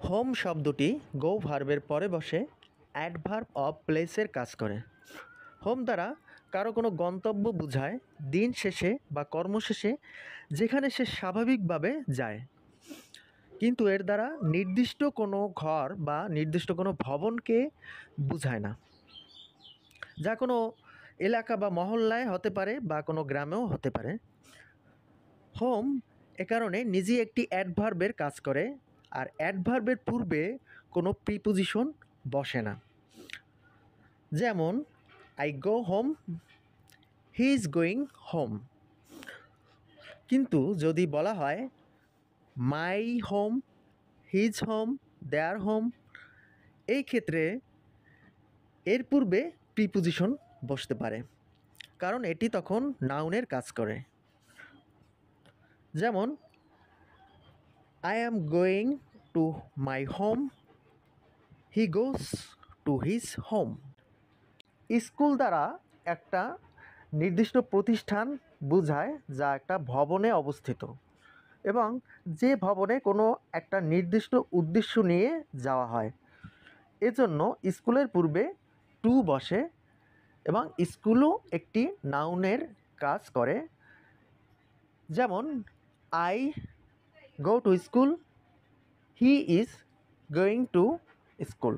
Home শব্দটি গো ভার্বের পরে বসে অ্যাডভার্ব অফ প্লেসের কাজ করে। হোম দ্বারা কারো কোনো গন্তব্য বোঝায় দিন শেষে বা কর্মশেষে যেখানে সে স্বাভাবিকভাবে যায়, কিন্তু এর দ্বারা নির্দিষ্ট কোনো ঘর বা নির্দিষ্ট কোনো ভবনকে বোঝায় না, যা কোনো এলাকা বা মহল্লায় হতে পারে বা কোনো গ্রামেও হতে পারে। হোম এ কারণে নিজেই একটি অ্যাডভার্বের কাজ করে, আর অ্যাডভার্বের পূর্বে কোনো প্রিপোজিশন বসে না। যেমন I go home, he is going home. কিন্তু যদি বলা হয় my home, his home, their home, এই ক্ষেত্রে এর পূর্বে প্রিপোজিশন বসতে পারে, কারণ এটি তখন নাউনের কাজ করে। যেমন I am going to my home, he goes to his home. School দ্বারা একটা নির্দিষ্ট প্রতিষ্ঠান বোঝায় যা একটা ভবনে অবস্থিত এবং যে ভবনে কোনো একটা নির্দিষ্ট উদ্দেশ্য নিয়ে যাওয়া হয়। এজন্য স্কুলের পূর্বে টু বসে এবং স্কুলও একটি নাউনের কাজ করে। যেমন I go to school, he is going to school.